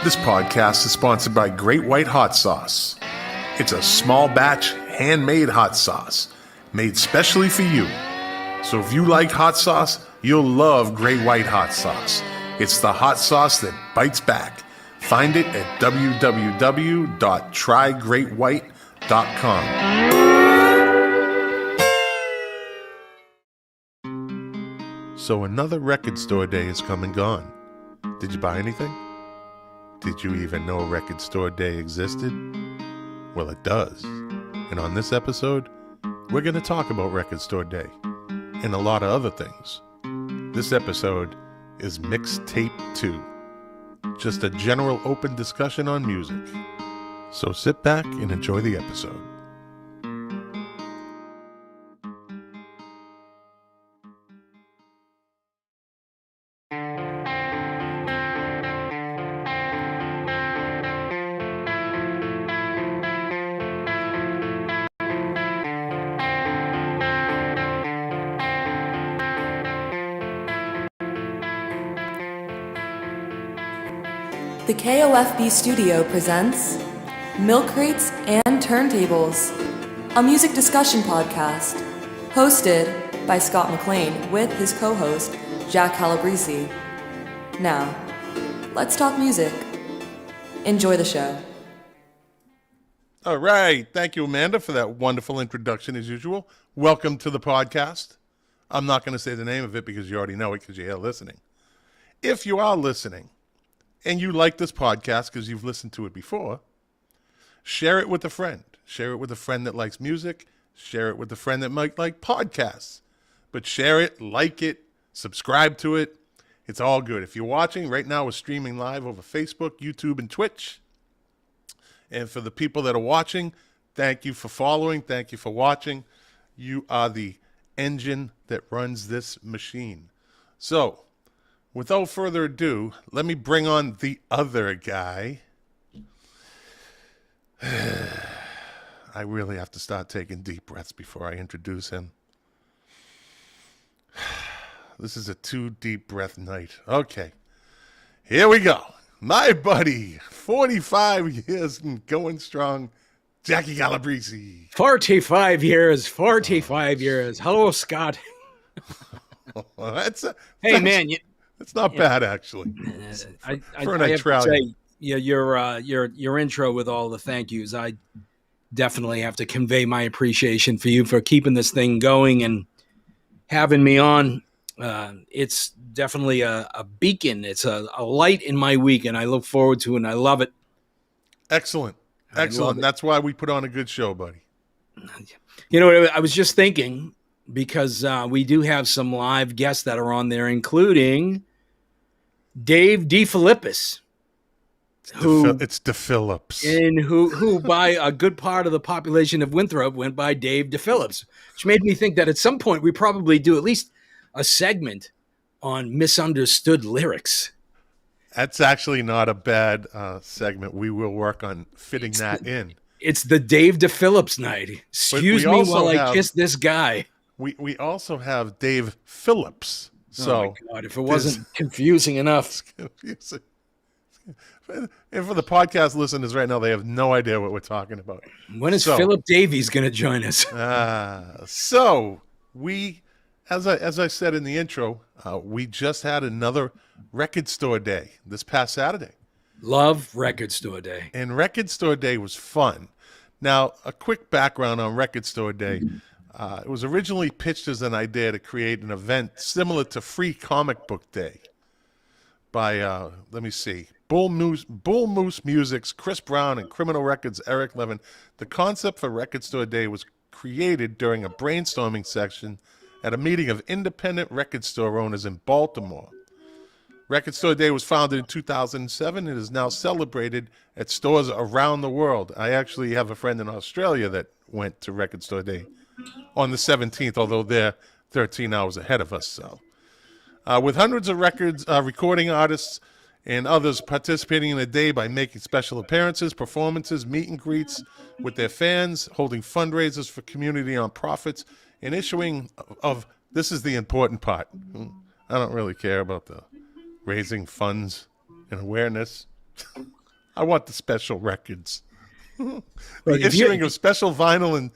This podcast is sponsored by Great White Hot Sauce. It's a small batch, handmade hot sauce, made specially for you. So if you like hot sauce, you'll love Great White Hot Sauce. It's the hot sauce that bites back. Find it at www.trygreatwhite.com. So another record store day has come and gone. Did you buy anything? Did you even know Record Store Day existed? Well, it does. And on this episode, we're going to talk about Record Store Day and a lot of other things. This episode is Mixtape 2, just a general open discussion on music. So sit back and enjoy the episode. The KOFB studio presents Milk Crates and Turntables, a music discussion podcast, hosted by Scott McLean with his co-host, Jack Calabrese. Now, let's talk music. Enjoy the show. All right. Thank you, Amanda, for that wonderful introduction as usual. Welcome to the podcast. I'm not going to say the name of it because you already know it because you're here listening. If you are listening, and you like this podcast because you've listened to it before, share it with a friend. Share it with a friend that likes music. Share it with a friend that might like podcasts. But share it, like it, subscribe to it. It's all good. If you're watching, right now we're streaming live over Facebook, YouTube, and Twitch. And for the people that are watching, thank you for following. Thank you for watching. You are the engine that runs this machine. So, without further ado, let me bring on the other guy. I really have to start taking deep breaths before I introduce him. This is a 2 deep breath night. Okay, here we go. My buddy, 45 years and going strong, Jackie Calabrese. 45 years. Hello, Scott. Well, hey, man. It's not bad, actually. I have to say, your intro with all the thank yous, I definitely have to convey my appreciation for you for keeping this thing going and having me on. It's definitely a beacon. It's a light in my week, and I look forward to it, and I love it. Excellent. That's why we put on a good show, buddy. You know, I was just thinking, because we do have some live guests that are on there, including Dave DeFilippis, it's DePhillips, and who by a good part of the population of Winthrop went by Dave DePhillips, which made me think that at some point we probably do at least a segment on misunderstood lyrics. That's actually not a bad segment. We will work on fitting that in. It's the Dave DePhillips night. Excuse me while I kiss this guy. We also have Dave Phillips. So, oh my God, if it wasn't confusing enough. It's confusing. And for the podcast listeners right now, they have no idea what we're talking about. When is Philip Davies going to join us? So we, as I said in the intro, we just had another Record Store Day this past Saturday. Love Record Store Day. And Record Store Day was fun. Now, a quick background on Record Store Day. It was originally pitched as an idea to create an event similar to Free Comic Book Day by, Bull Moose Music's Chris Brown and Criminal Records' Eric Levin. The concept for Record Store Day was created during a brainstorming session at a meeting of independent record store owners in Baltimore. Record Store Day was founded in 2007 and is now celebrated at stores around the world. I actually have a friend in Australia that went to Record Store Day on the 17th, although they're 13 hours ahead of us. So, with hundreds of records, recording artists, and others participating in the day by making special appearances, performances, meet and greets with their fans, holding fundraisers for community nonprofits, and issuing of, this is the important part. I don't really care about the raising funds and awareness. I want the special records. The Look, issuing of special vinyl, and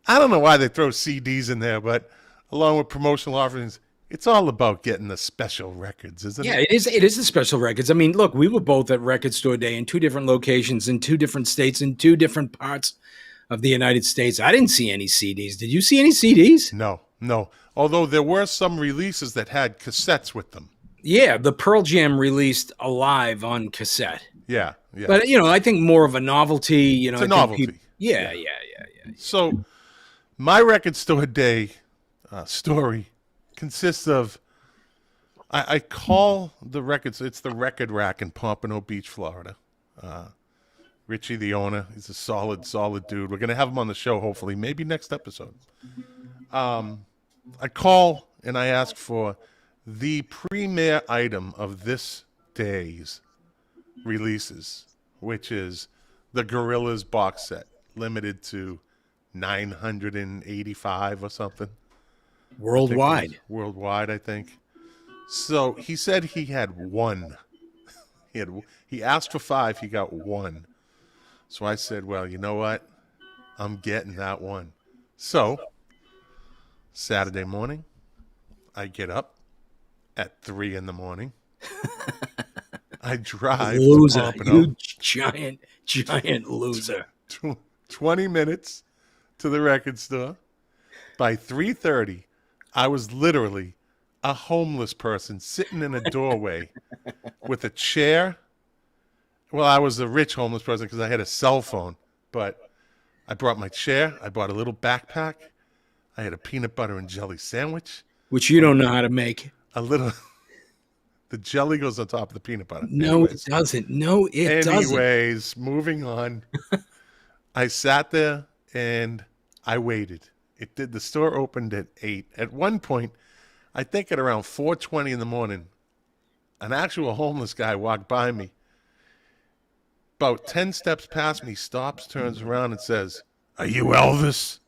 I don't know why they throw CDs in there, but along with promotional offerings, it's all about getting the special records, isn't yeah, it? it is. It is the special records. I mean, look, we were both at Record Store Day in 2 different locations, in 2 different states, in 2 different parts of the United States. I didn't see any CDs. Did you see any CDs? No. Although there were some releases that had cassettes with them. Yeah, the Pearl Jam released Alive on cassette. Yeah. But I think more of a novelty. It's a novelty. Yeah. So my Record Store Day story consists of, I call the records, it's the Record Rack in Pompano Beach, Florida. Richie, the owner, he's a solid dude. We're going to have him on the show, hopefully, maybe next episode. I call and I ask for the premier item of this day's releases, which is the Gorillaz box set, limited to 985 or something. Worldwide, I think. So he said he had one. He asked for 5, he got 1. So I said, well, you know what? I'm getting that one. So Saturday morning, I get up at 3 a.m. I drive to Pompano. You giant loser. 20 minutes to the record store. By 3:30, I was literally a homeless person sitting in a doorway with a chair. Well, I was a rich homeless person because I had a cell phone, but I brought my chair. I bought a little backpack. I had a peanut butter and jelly sandwich. Which you don't know how to make. The jelly goes on top of the peanut butter. No, it doesn't. No, it doesn't. Anyways, moving on. I sat there and I waited. The store opened at 8. At one point, I think at around 4:20 in the morning, an actual homeless guy walked by me. About 10 steps past me, stops, turns around and says, "Are you Elvis?"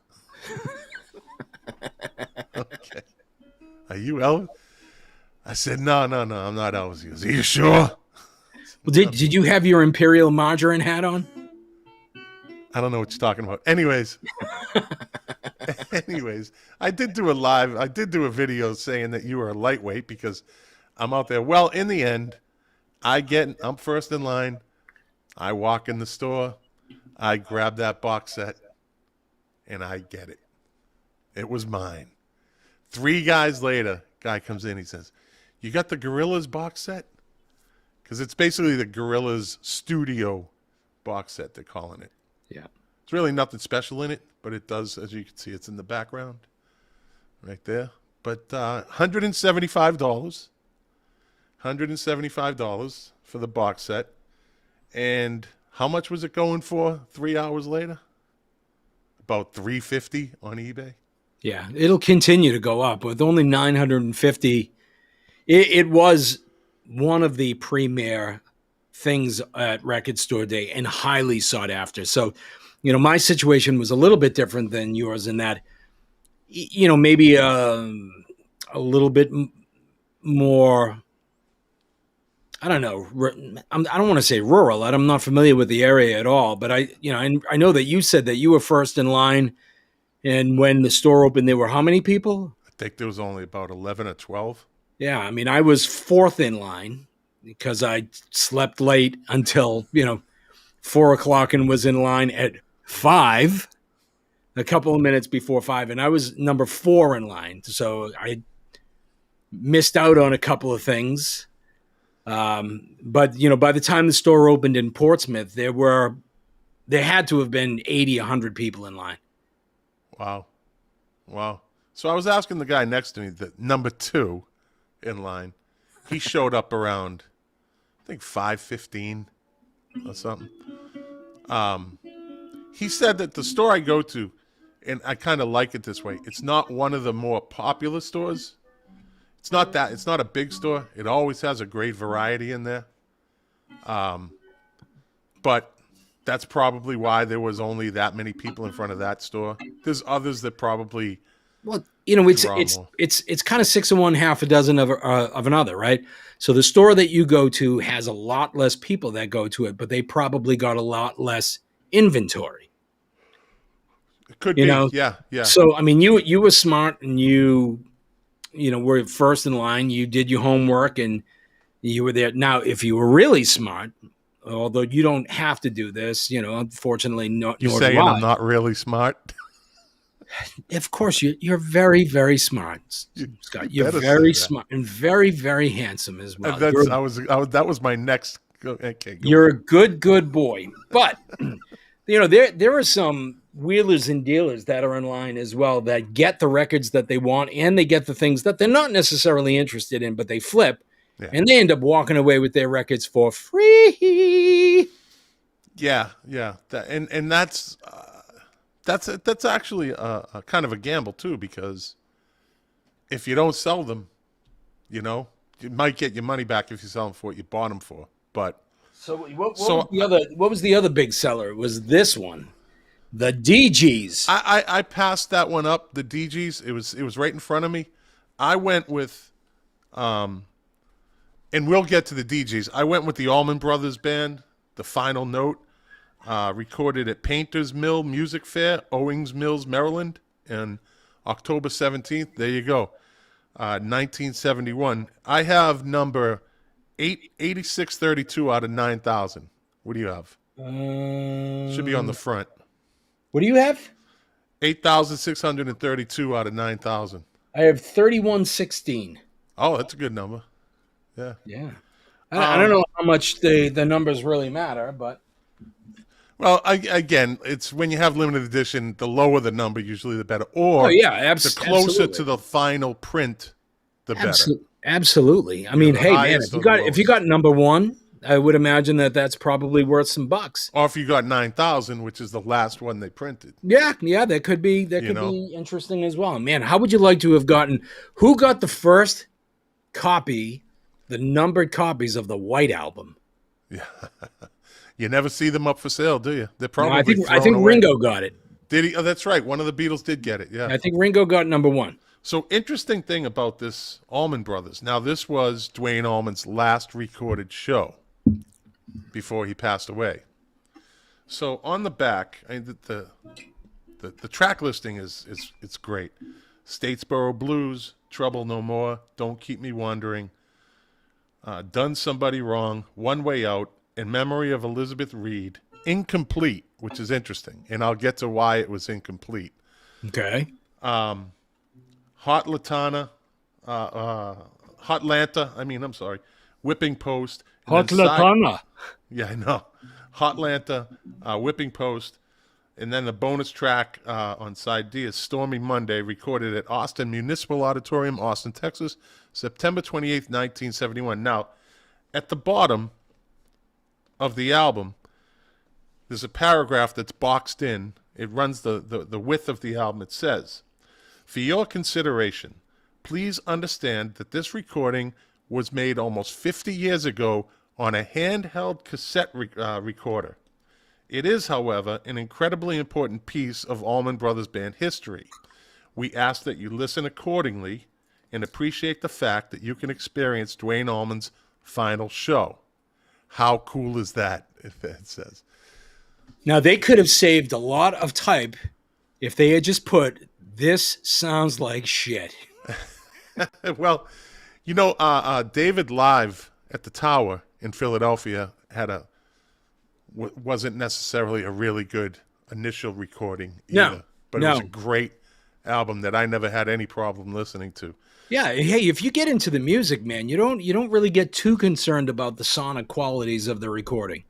Okay. "Are you Elvis?" I said, no, I'm not Elvis. He goes, "Are you sure?" Well, did you have your Imperial Margarine hat on? I don't know what you're talking about. Anyways, I did do a video saying that you were a lightweight because I'm out there. Well, in the end, I'm first in line. I walk in the store. I grab that box set and I get it. It was mine. 3 guys later, guy comes in. He says, "You got the Gorillaz box set?" Because it's basically the Gorillaz studio box set, they're calling it. Yeah. It's really nothing special in it, but it does, as you can see, it's in the background right there. But $175. $175 for the box set. And how much was it going for 3 hours later? About $350 on eBay. Yeah, it'll continue to go up with only 950. It was one of the premier things at Record Store Day and highly sought after. So, my situation was a little bit different than yours in that, maybe a little bit more, I don't know. I don't want to say rural. I'm not familiar with the area at all, but I know that you said that you were first in line. And when the store opened, there were how many people? I think there was only about 11 or 12. Yeah, I mean, I was 4th in line because I slept late until, 4 o'clock and was in line at 5, a couple of minutes before 5. And I was number 4 in line. So I missed out on a couple of things. But, by the time the store opened in Portsmouth, there had to have been 80, 100 people in line. Wow. So I was asking the guy next to me, the number 2 in line. He showed up around, I think 5:15 or something. He said that the store I go to, and I kind of like it this way, it's not one of the more popular stores. It's not a big store. It always has a great variety in there. But that's probably why there was only that many people in front of that store. There's others that probably Well, you know, Draw more. it's kind of 6 of one, half a dozen of another, right? So the store that you go to has a lot less people that go to it, but they probably got a lot less inventory. It could You be. know, Yeah, yeah. so I mean, you were smart and you know were first in line. You did your homework and you were there. Now, if you were really smart, although you don't have to do this, you know, unfortunately, You're nor saying do I. I'm not really smart? Of course, you're very, very smart, Scott. You're very smart and very, very handsome as well. That was my next. Okay, You're a good boy. But you know, there are some wheelers and dealers that are in line as well that get the records that they want and they get the things that they're not necessarily interested in, but they flip and they end up walking away with their records for free. Yeah, yeah. And that's actually a kind of a gamble too, because if you don't sell them, you know, you might get your money back if you sell them for what you bought them for. But so what was the other big seller? It was this one, the DGs. I passed that one up. The DGs. It was right in front of me. I went with, and we'll get to the DGs. I went with the Allman Brothers Band, The Final Note. Recorded at Painters Mill Music Fair, Owings Mills, Maryland, on October 17th. There you go. 1971. I have number 8632 out of 9,000. What do you have? Should be on the front. What do you have? 8,632 out of 9,000. I have 3116. Oh, that's a good number. Yeah. Yeah. I don't know how much the numbers really matter, but. Well, again, it's when you have limited edition, the lower the number, usually the better. Or the closer to the final print, the better. Absolutely. I mean, hey, man, if you got number one, I would imagine that's probably worth some bucks. Or if you got 9,000, which is the last one they printed. Yeah, that could be be interesting as well. Man, how would you like to have gotten? Who got the first copy, the numbered copies of the White Album? Yeah. You never see them up for sale, do you? They're probably I think away. Ringo got it. Did he? Oh, that's right. One of the Beatles did get it. Yeah. I think Ringo got number one. So interesting thing about this Allman Brothers. Now, this was Duane Allman's last recorded show before he passed away. So on the back, the track listing is it's great. Statesboro Blues, Trouble No More, Don't Keep Me Wondering, Done Somebody Wrong, One Way Out, In Memory of Elizabeth Reed, Incomplete, which is interesting, and I'll get to why it was incomplete. Okay. Hot Lanta, Whipping Post. Hot Lantana. Yeah, I know. Hot Lanta, Whipping Post, and then the bonus track on side D is Stormy Monday, recorded at Austin Municipal Auditorium, Austin, Texas, September 28th, 1971. Now, at the bottom of the album, there's a paragraph that's boxed in. It runs the width of the album. It says, "For your consideration, please understand that this recording was made almost 50 years ago on a handheld cassette recorder. It is, however, an incredibly important piece of Allman Brothers Band history. We ask that you listen accordingly and appreciate the fact that you can experience Duane Allman's final show." How cool is that, if it says? Now, they could have saved a lot of type if they had just put, "This sounds like shit." Well, you know, David Live at the Tower in Philadelphia wasn't necessarily a really good initial recording either. But it was a great album that I never had any problem listening to. Yeah, hey, if you get into the music, man, you don't really get too concerned about the sonic qualities of the recording.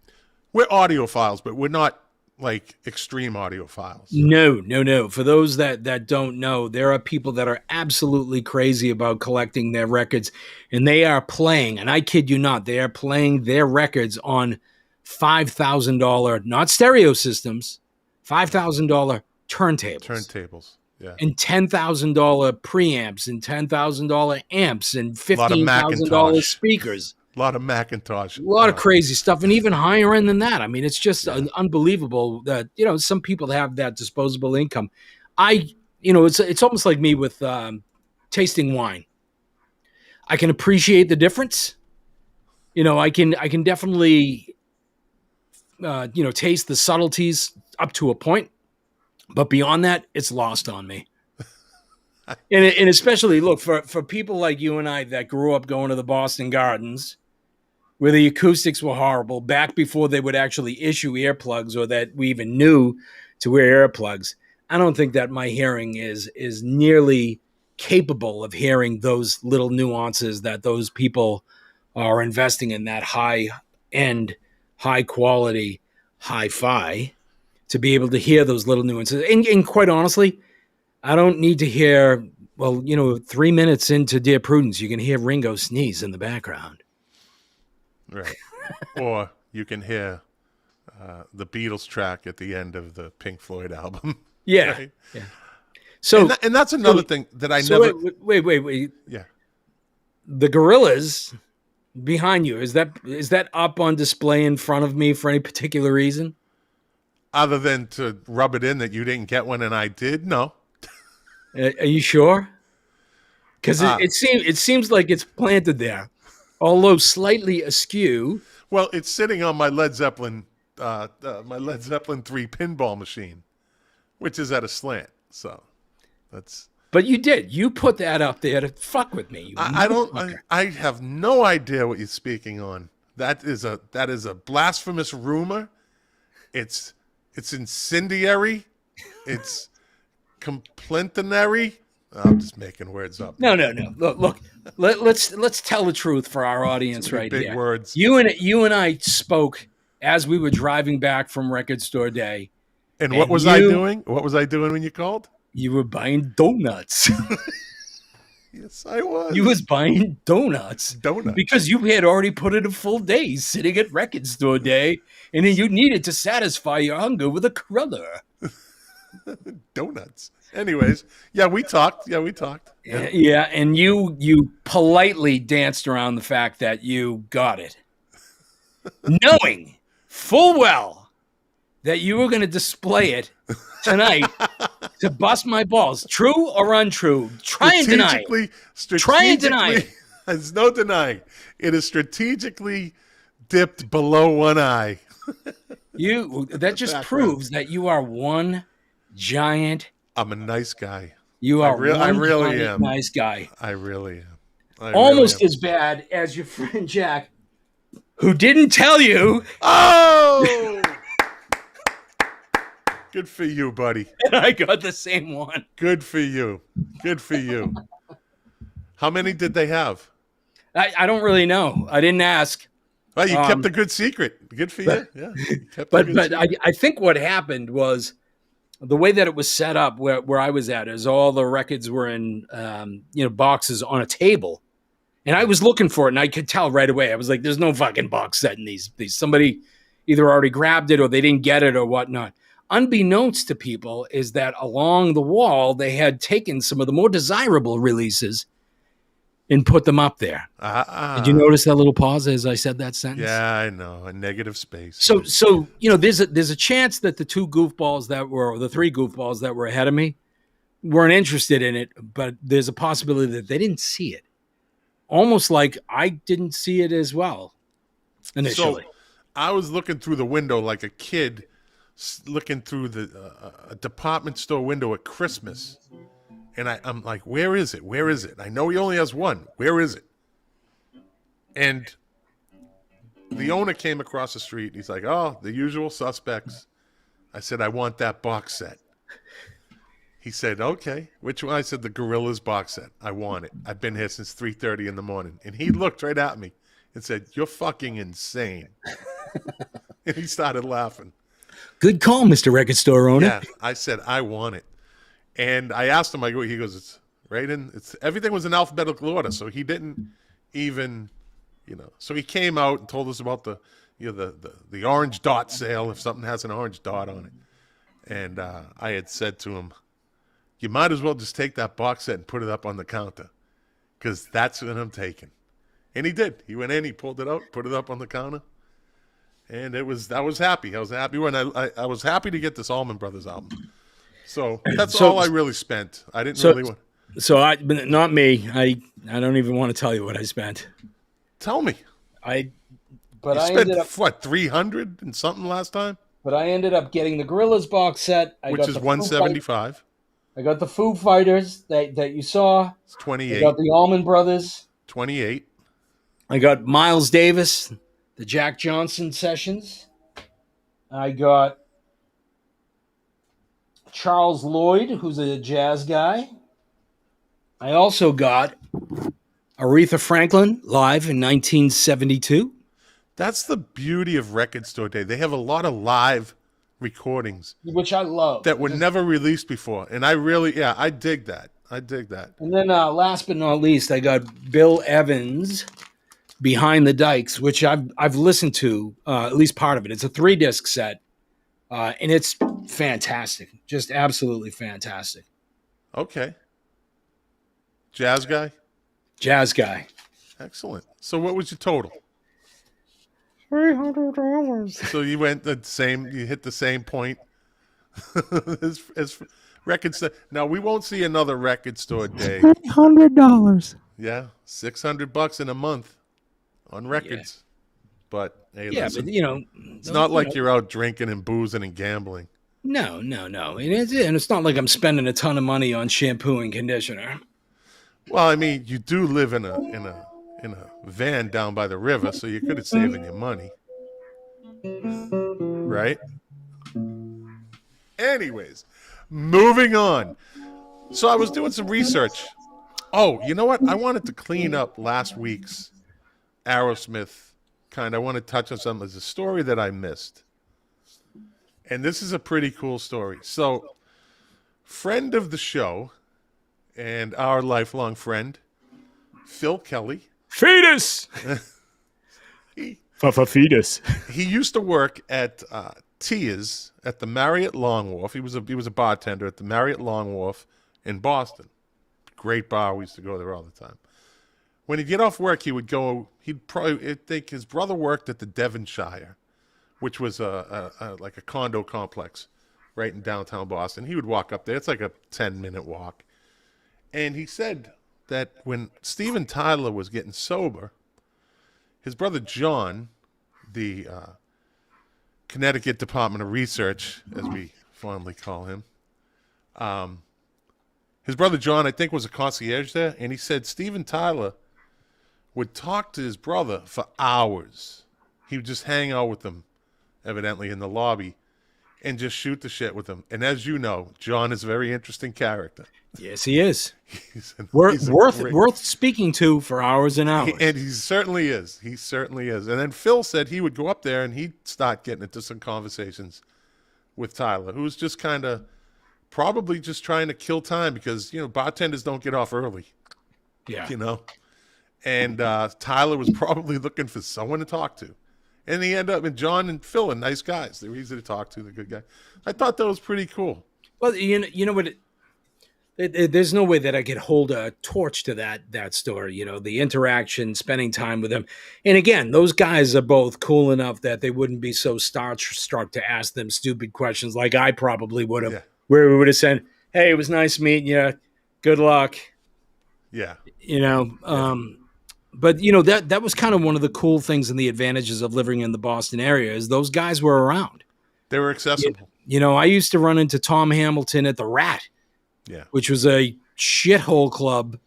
We're audiophiles, but we're not like extreme audiophiles. No. For those that don't know, there are people that are absolutely crazy about collecting their records, and they are playing, and I kid you not, they are playing their records on $5,000, not stereo systems, $5,000 turntables. Turntables. Yeah. And $10,000 preamps and $10,000 amps and $15,000 speakers. A lot of Macintosh. A lot of crazy stuff, and even higher end than that. I mean, it's just unbelievable that, you know, some people have that disposable income. it's almost like me with tasting wine. I can appreciate the difference. I can definitely taste the subtleties up to a point, but beyond that, it's lost on me. And especially, look, for people like you and I that grew up going to the Boston Gardens, where the acoustics were horrible, back before they would actually issue earplugs or that we even knew to wear earplugs, I don't think that my hearing is nearly capable of hearing those little nuances that those people are investing in, that high-end, high-quality hi-fi, to be able to hear those little nuances. And quite honestly, I don't need to hear, 3 minutes into Dear Prudence, you can hear Ringo sneeze in the background. Right. Or you can hear the Beatles track at the end of the Pink Floyd album. Yeah. Right? Yeah. So, and that's another thing that I never. Wait. Yeah. The Gorillas behind you, is that up on display in front of me for any particular reason? Other than to rub it in that you didn't get one and I did? No. Are you sure? Because it seems like it's planted there, although slightly askew. Well, it's sitting on my Led Zeppelin 3 pinball machine, which is at a slant. So that's. But you put that up there to fuck with me. I have no idea what you're speaking on. That is a blasphemous rumor. It's incendiary. It's complimentary. I'm just making words up. No. Look. Let's tell the truth for our audience right here. Big words. You and I spoke as we were driving back from Record Store Day. And what was I doing? What was I doing when you called? You were buying donuts. Yes, I was. You was buying donuts. Because you had already put in a full day sitting at Record Store Day, and then you needed to satisfy your hunger with a cruller. Donuts. Anyways, we talked. Yeah, and you politely danced around the fact that you got it, knowing full well that you were going to display it tonight to bust my balls. True or untrue? Try and deny it. There's no denying. It is strategically dipped below one eye. That just proves that you are one giant. I'm a nice guy. You are I really am. Nice guy. I really am. Almost as bad as your friend Jack, who didn't tell you. Oh! Good for you, buddy. And I got the same one. Good for you. How many did they have? I don't really know. I didn't ask. Well, you kept a good secret. Good for you. Yeah. But I think what happened was the way that it was set up where I was at is all the records were in boxes on a table. And I was looking for it, and I could tell right away. I was like, there's no fucking box set in these. Somebody either already grabbed it or they didn't get it or whatnot. Unbeknownst to people is that along the wall, they had taken some of the more desirable releases and put them up there. Did you notice that little pause as I said that sentence? Yeah, I know. A negative space. So there's a chance that the three goofballs that were ahead of me weren't interested in it, but there's a possibility that they didn't see it. Almost like I didn't see it as well initially. So I was looking through the window like a kid looking through a department store window at Christmas. And I'm like, where is it? Where is it? I know he only has one. Where is it? And the owner came across the street. He's like, oh, the usual suspects. I said, I want that box set. He said, okay. Which one? I said, the Gorillas box set. I want it. I've been here since 3:30 in the morning. And he looked right at me and said, you're fucking insane. And he started laughing. Good call, Mr. Record Store owner. Yeah, I said, I want it. And I asked him, he goes, it's right in, everything was in alphabetical order. So he didn't even, so he came out and told us about the orange dot sale, if something has an orange dot on it. And I had said to him, you might as well just take that box set and put it up on the counter, because that's what I'm taking. And he did. He went in, he pulled it out, put it up on the counter. And I was happy. I was happy when I was happy to get this Allman Brothers album. So that's all I really spent. I didn't really want. So but not me. I don't even want to tell you what I spent. Tell me. But you I spent ended up what, 300 and something last time? But I ended up getting the Gorillaz box set. Which is 175. I got the Foo Fighters that you saw. It's 28. I got the Allman Brothers. 28. I got Miles Davis, the Jack Johnson sessions. I got Charles Lloyd, who's a jazz guy. I also got Aretha Franklin live in 1972. That's the beauty of Record Store Day. They have a lot of live recordings, which I love, that were never released before. And I dig that. I dig that. And then last but not least, I got Bill Evans' Behind the Dikes, which I've listened to, at least part of it. It's a 3-disc set, and it's fantastic. Just absolutely fantastic. Okay. Jazz guy? Jazz guy. Excellent. So what was your total? $300. So you hit the same point as record store. Now we won't see another Record Store Day. $300. Yeah, $600 in a month on records. Yeah. But hey, listen, but it's not like you're out drinking and boozing and gambling. No. And it's not like I'm spending a ton of money on shampoo and conditioner. Well, I mean, you do live in a van down by the river, so you could have saving your money, right? Anyways, moving on. So I was doing some research. Oh, you know what? I wanted to clean up last week's Aerosmith I want to touch on something as a story that I missed. And this is a pretty cool story. So, friend of the show and our lifelong friend, Phil Kelly. Fetus! Fetus. He used to work at Tia's at the Marriott Long Wharf. He was a bartender at the Marriott Long Wharf in Boston. Great bar. We used to go there all the time. When he'd get off work, I think his brother worked at the Devonshire, which was like a condo complex right in downtown Boston. He would walk up there. It's like a 10-minute walk. And he said that when Steven Tyler was getting sober, his brother John, the Connecticut Department of Research, as we fondly call him, his brother John, I think, was a concierge there. And he said Steven Tyler would talk to his brother for hours. He would just hang out with him, evidently, in the lobby, and just shoot the shit with him. And as you know, John is a very interesting character. Yes, he is. He's worth speaking to for hours and hours. And he certainly is. He certainly is. And then Phil said he would go up there and he'd start getting into some conversations with Tyler, who's just kind of probably just trying to kill time because, bartenders don't get off early. Yeah. And Tyler was probably looking for someone to talk to. And he ended up, and John and Phil are nice guys. They were easy to talk to. They're good guys. I thought that was pretty cool. Well, you know what? There's no way that I could hold a torch to that story. The interaction, spending time with them. And again, those guys are both cool enough that they wouldn't be so starstruck to ask them stupid questions like I probably would have. Yeah. Where we would have said, "Hey, it was nice meeting you. Good luck." Yeah. But that was kind of one of the cool things and the advantages of living in the Boston area is those guys were around. They were accessible. I used to run into Tom Hamilton at the Rat, which was a shithole club,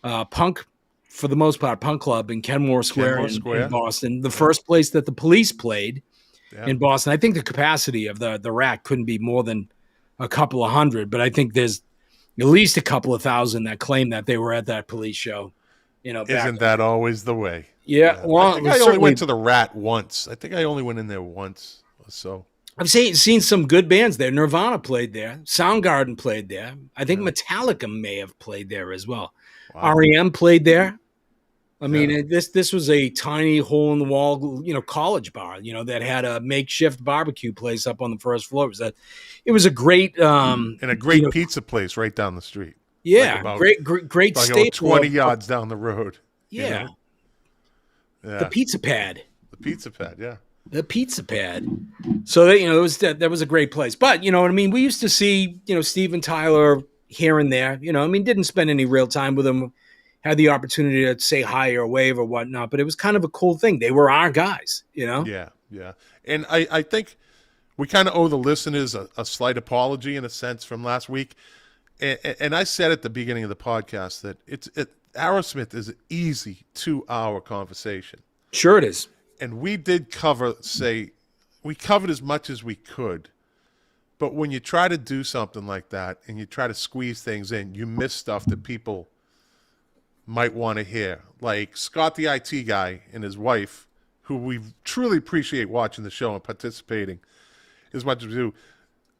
punk for the most part, punk club in Kenmore Square in Boston. The first place that the Police played in Boston. I think the capacity of the Rat couldn't be more than a couple of hundred, but I think there's at least a couple of thousand that claim that they were at that Police show. Isn't that always the way? Yeah. Well, I think I only went to the Rat once. I think I only went in there once or so. I've seen some good bands there. Nirvana played there. Soundgarden played there. I think Metallica may have played there as well. Wow. REM played there. I mean, this was a tiny hole in the wall, college bar, that had a makeshift barbecue place up on the first floor. It was a great and a great pizza place right down the street. Yeah, great staple. 20 yards down the road. Yeah. The Pizza Pad. The Pizza Pad, yeah. the pizza pad. So that, that was a great place. But you know what I mean? We used to see, Steven Tyler here and there, didn't spend any real time with him, had the opportunity to say hi or wave or whatnot, but it was kind of a cool thing. They were our guys, Yeah. And I think we kind of owe the listeners a slight apology in a sense from last week. And I said at the beginning of the podcast that Aerosmith is an easy 2-hour conversation. Sure it is. And we did covered as much as we could. But when you try to do something like that and you try to squeeze things in, you miss stuff that people might want to hear. Like Scott, the IT guy, and his wife, who we truly appreciate watching the show and participating as much as we do.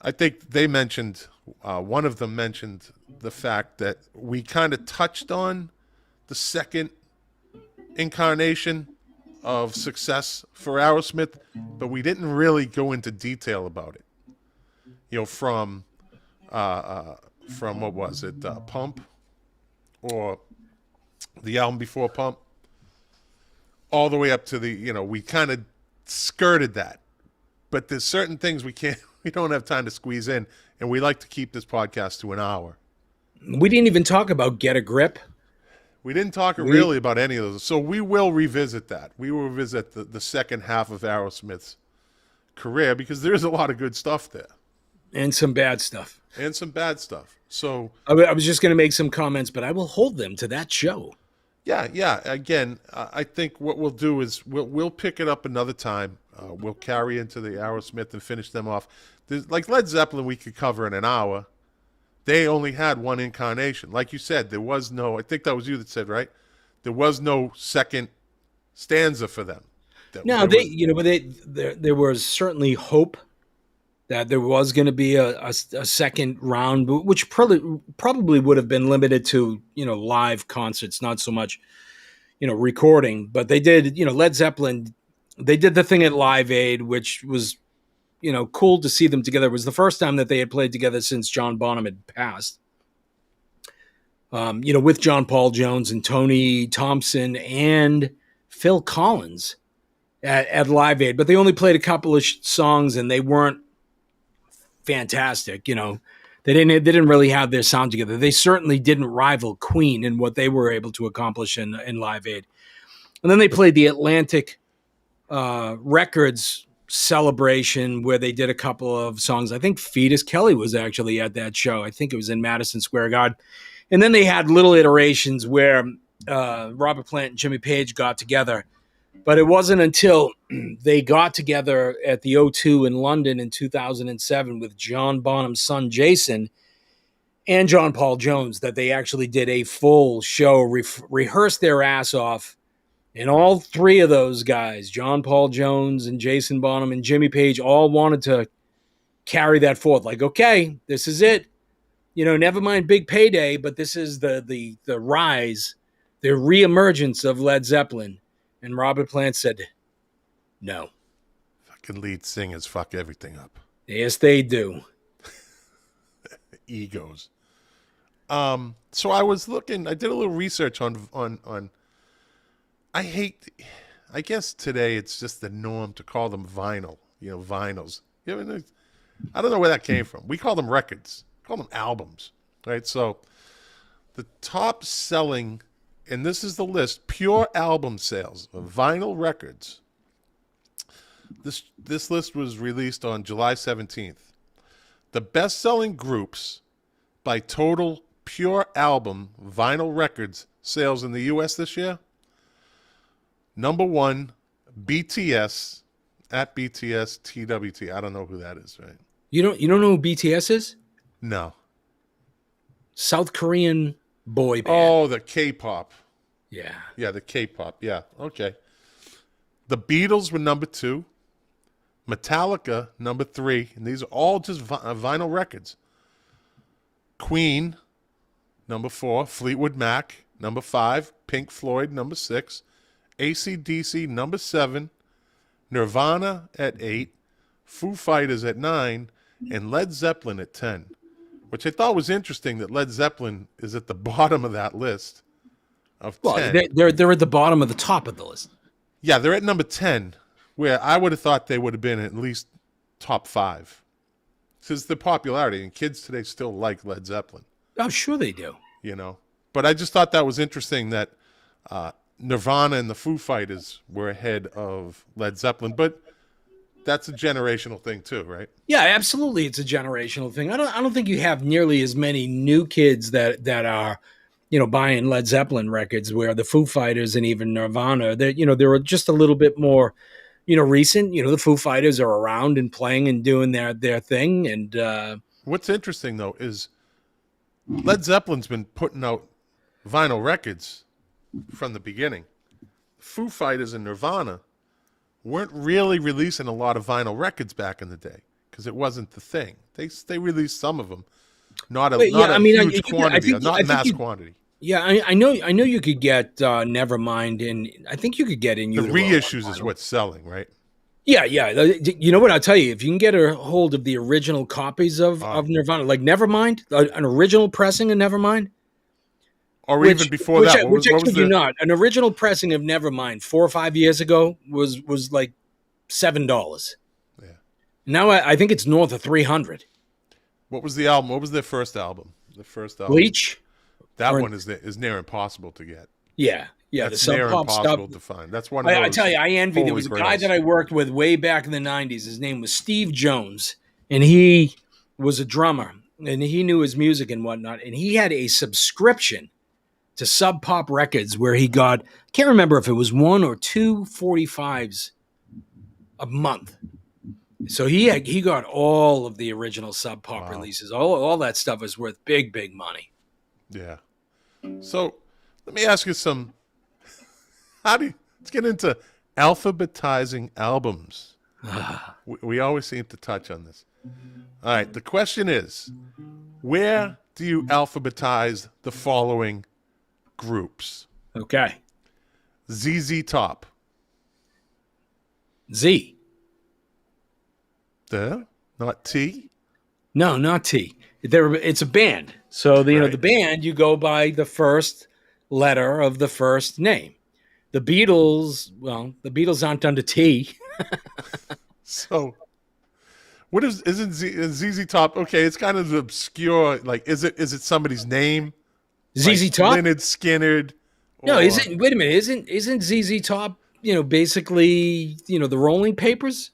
I think they mentioned, one of them mentioned the fact that we kind of touched on the second incarnation of success for Aerosmith, but we didn't really go into detail about it. From what was it, Pump, or the album before Pump, all the way up to we kind of skirted that. But there's certain things we don't have time to squeeze in, and we like to keep this podcast to an hour. We didn't even talk about Get a Grip. We didn't talk really about any of those. So we will revisit that. We will revisit the second half of Aerosmith's career, because there's a lot of good stuff there. And some bad stuff. So I was just going to make some comments, but I will hold them to that show. Yeah. Again, I think what we'll do is we'll pick it up another time. We'll carry into the Aerosmith and finish them off. Like Led Zeppelin, we could cover in an hour. They only had one incarnation. Like you said, there was no, I think that was you that said, right? There was no second stanza for them. No, there was certainly hope that there was going to be a second round, which probably would have been limited to, live concerts, not so much, recording. But they did, Led Zeppelin, they did the thing at Live Aid, which was, cool to see them together. It was the first time that they had played together since John Bonham had passed. With John Paul Jones and Tony Thompson and Phil Collins at Live Aid. But they only played a couple of songs, and they weren't fantastic. They didn't really have their sound together. They certainly didn't rival Queen in what they were able to accomplish in Live Aid. And then they played the Atlantic Records celebration, where they did a couple of songs. I think Fetus Kelly was actually at that show. I think it was in Madison Square Garden. And then they had little iterations where Robert Plant and Jimmy Page got together. But it wasn't until they got together at the O2 in London in 2007 with John Bonham's son, Jason, and John Paul Jones that they actually did a full show, rehearsed their ass off. And all three of those guys, John Paul Jones and Jason Bonham and Jimmy Page, all wanted to carry that forth. Like, okay, this is it. Never mind Big Payday, but this is the rise, the reemergence of Led Zeppelin. And Robert Plant said, no. Fucking lead singers fuck everything up. Yes, they do. Egos. So I was looking, I did a little research on I guess today it's just the norm to call them vinyl, vinyls. I don't know where that came from. We call them records. We call them albums, right? So the top selling, and this is the list, pure album sales of vinyl records. This list was released on July 17th. The best-selling groups by total pure album vinyl records sales in the U.S. this year. Number 1, BTS, at BTS TWT. I don't know who that is, right? You don't know who BTS is? No. South Korean boy band. Oh, the K-pop. Yeah. Yeah, the K-pop. Yeah, okay. The Beatles were number 2. Metallica, number 3. And these are all just vinyl records. Queen, number 4. Fleetwood Mac, number 5. Pink Floyd, number 6. AC/DC, number 7. Nirvana at 8. Foo Fighters at 9. And Led Zeppelin at 10. Which I thought was interesting that Led Zeppelin is at the bottom of that list of 10. Well, they're at the bottom of the top of the list. Yeah, they're at number 10, where I would have thought they would have been at least top 5. Since the popularity, and kids today still like Led Zeppelin. Oh, sure they do. You know, but I just thought that was interesting that Nirvana and the Foo Fighters were ahead of Led Zeppelin, but that's a generational thing too, right? Yeah, absolutely. It's a generational thing. I don't think you have nearly as many new kids that are, buying Led Zeppelin records, where the Foo Fighters and even Nirvana, they're just a little bit more, recent. The Foo Fighters are around and playing and doing their thing. And what's interesting though is Led Zeppelin's been putting out vinyl records from the beginning. Foo Fighters and Nirvana weren't really releasing a lot of vinyl records back in the day because it wasn't the thing. They released some of them, not a huge quantity, not mass quantity. Yeah, I know you could get Nevermind, and I think you could get In The Utero. reissues is what's selling, right? Yeah. You know what? I'll tell you, if you can get a hold of the original copies of Nirvana, like Nevermind, an original pressing of Nevermind, or even before that, what was not an original pressing of Nevermind 4 or 5 years ago was like $7. Yeah. Now I think it's north of 300. What was the album? What was their first album? The first album, Bleach. That one is near impossible to get. Yeah. That's the near Sub Pop impossible stuff. to find. That's one of those. I tell you, I envy. There was a guy grails. that I worked with way back in the 90s. His name was Steve Jones, and he was a drummer, and he knew his music and whatnot. And he had a subscription to Sub Pop Records where he got, I can't remember if it was 1 or 2 45s a month. So he got all of the original Sub Pop releases. All that stuff is worth big, big money. Yeah. So let me ask you some. Let's get into alphabetizing albums. We always seem to touch on this. All right. The question is, where do you alphabetize the following groups? Okay. ZZ Top. Z. Not T. No, not T. It's a band. So the band, you go by the first letter of the first name. The Beatles aren't under T. So what isn't ZZ Top? Okay, it's kind of obscure. Like, is it somebody's name? ZZ like Top? Lynyrd Skynyrd? No, wait a minute. Isn't ZZ Top, basically, the Rolling Papers?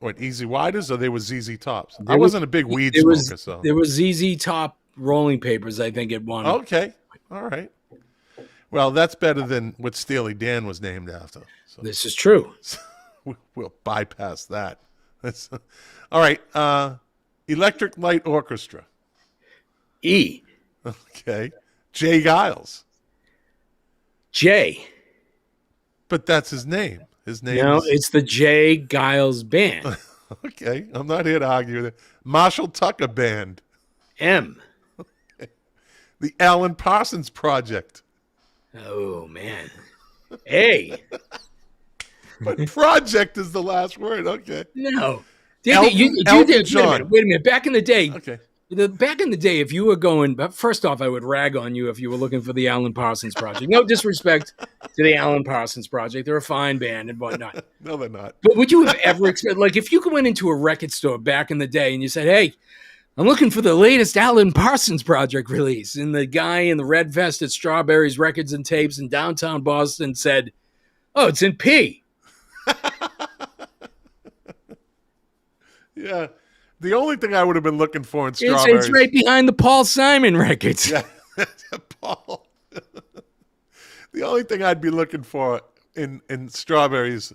What, Easy Riders, or they were ZZ Tops? I wasn't a big weed smoker, so. There was ZZ Top Rolling Papers, I think, at one. Okay. All right. Well, that's better than what Steely Dan was named after. So. This is true. We'll bypass that. All right. Electric Light Orchestra. E. Okay. Jay Giles. J. But that's his name. His name it's the J. Giles Band. Okay. I'm not here to argue that. Marshall Tucker Band. M. The Alan Parsons Project. Oh, man. A. But project is the last word. Okay. No. Elton John. Wait a minute. Back in the day. Okay. Back in the day, if you were going, but first off, I would rag on you if you were looking for the Alan Parsons Project. No disrespect to the Alan Parsons Project. They're a fine band and whatnot. No, they're not. But would you have ever expected, like, if you went into a record store back in the day and you said, hey, I'm looking for the latest Alan Parsons Project release, and the guy in the red vest at Strawberries Records and Tapes in downtown Boston said, oh, it's in P. Yeah. The only thing I would have been looking for in Strawberries. It's right behind the Paul Simon records. Yeah. Paul. The only thing I'd be looking for in Strawberries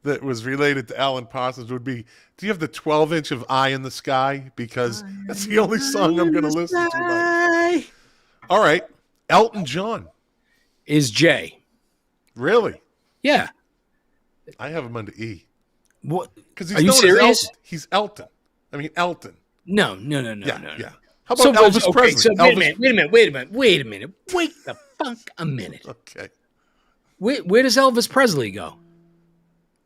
that was related to Alan Parsons would be, do you have the 12-inch of Eye in the Sky? Because that's the only song I'm going to listen to. Like. All right. Elton John. Is J. Really? Yeah. I have him under E. What? Because he's Are you known as serious? Elton. He's Elton. I mean, Elton. No. Yeah. How about Elvis Presley? So wait a minute. Wait the fuck a minute. Okay. Where does Elvis Presley go?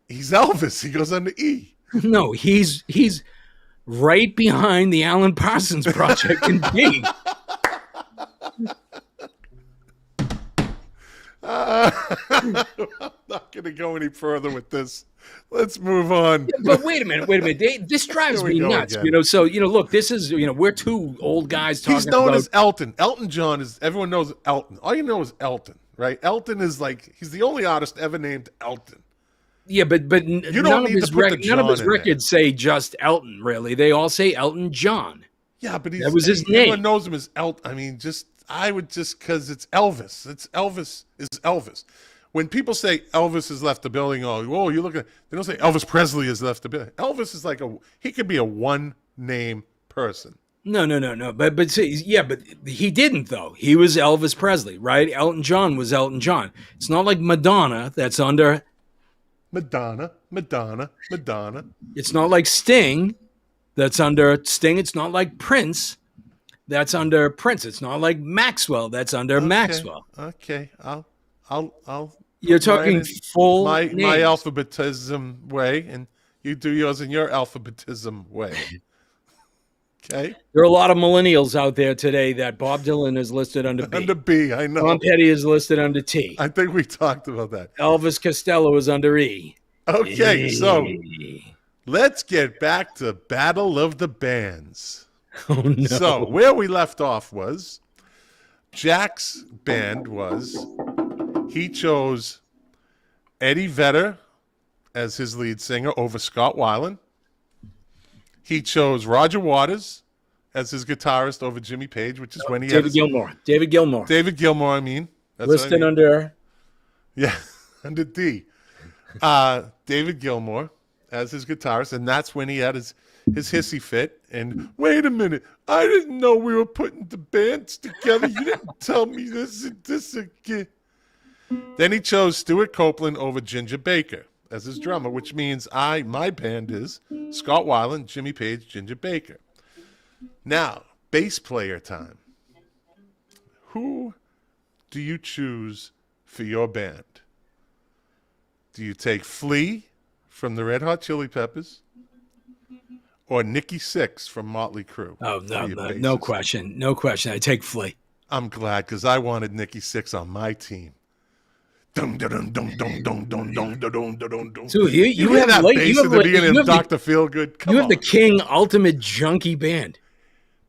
He's Elvis. He goes under E. No, he's right behind the Alan Parsons Project in D. All not going to go any further with this. Let's move on. Yeah, but wait a minute. This drives me nuts. Again. Look, this is, we're two old guys talking about. He's known as Elton. Elton John is, everyone knows Elton. All you know is Elton, right? Elton is he's the only artist ever named Elton. Yeah, but you don't need to put the John none of his in records there. Say just Elton, really. They all say Elton John. Yeah, but that was his name. Everyone knows him as Elton. I mean, because it's Elvis. It's Elvis is Elvis. When people say Elvis has left the building, whoa, you look at, they don't say Elvis Presley has left the building. Elvis is he could be a one-name person. No. But see, but he didn't, though. He was Elvis Presley, right? Elton John was Elton John. It's not like Madonna that's under... Madonna. It's not like Sting that's under Sting. It's not like Prince that's under Prince. It's not like Maxwell that's under Maxwell. Okay, I'll. You're talking full my names. alphabetism way, and you do yours in your alphabetism way. Okay. There are a lot of millennials out there today that Bob Dylan is listed under B. Under B, I know. Tom Petty is listed under T. I think we talked about that. Elvis Costello is under E. Okay, so let's get back to Battle of the Bands. Oh, no. So where we left off was Jack's band he chose Eddie Vedder as his lead singer over Scott Weiland. He chose Roger Waters as his guitarist over Jimmy Page, which is when he David Gilmour. David Gilmour, I mean. That's listed under... Yeah, under D. David Gilmour as his guitarist, and that's when he had his hissy fit. And wait a minute, I didn't know we were putting the bands together. You didn't tell me this again. Then he chose Stuart Copeland over Ginger Baker as his drummer, which means my band is Scott Weiland, Jimmy Page, Ginger Baker. Now, bass player time. Who do you choose for your band? Do you take Flea from the Red Hot Chili Peppers or Nikki Sixx from Motley Crue? Oh, no question. No question. I take Flea. I'm glad, because I wanted Nikki Sixx on my team. So you hear have that bass at the beginning of Dr. Feelgood? You have the King Ultimate Junkie Band.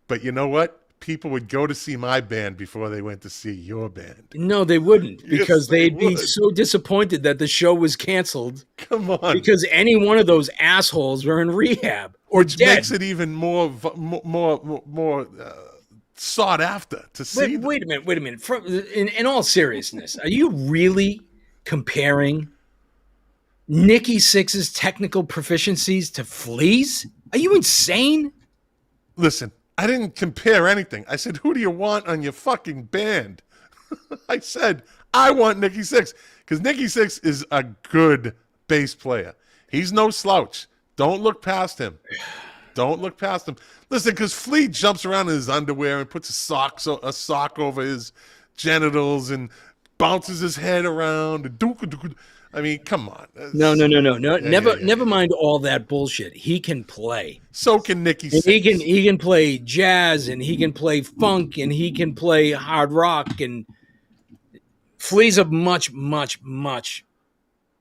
But you know what? People would go to see my band before they went to see your band. No, they wouldn't, because Yes, they they'd be would. so disappointed that the show was canceled. Come on. Because any one of those assholes were in rehab or Which dead. makes it even more sought after to see. Wait a minute. In all seriousness, are you really comparing Nikki Sixx's technical proficiencies to Flea's? Are you insane? Listen, I didn't compare anything. I said, who do you want on your fucking band? I said, I want Nikki Sixx, because Nikki Sixx is a good bass player. He's no slouch. Don't look past him. Listen, because Flea jumps around in his underwear and puts a sock over his genitals and bounces his head around. And I mean, come on. No. Never mind all that bullshit. He can play. So can Nikki Sixx. He can play jazz, and he can play funk, and he can play hard rock. And Flea's a much.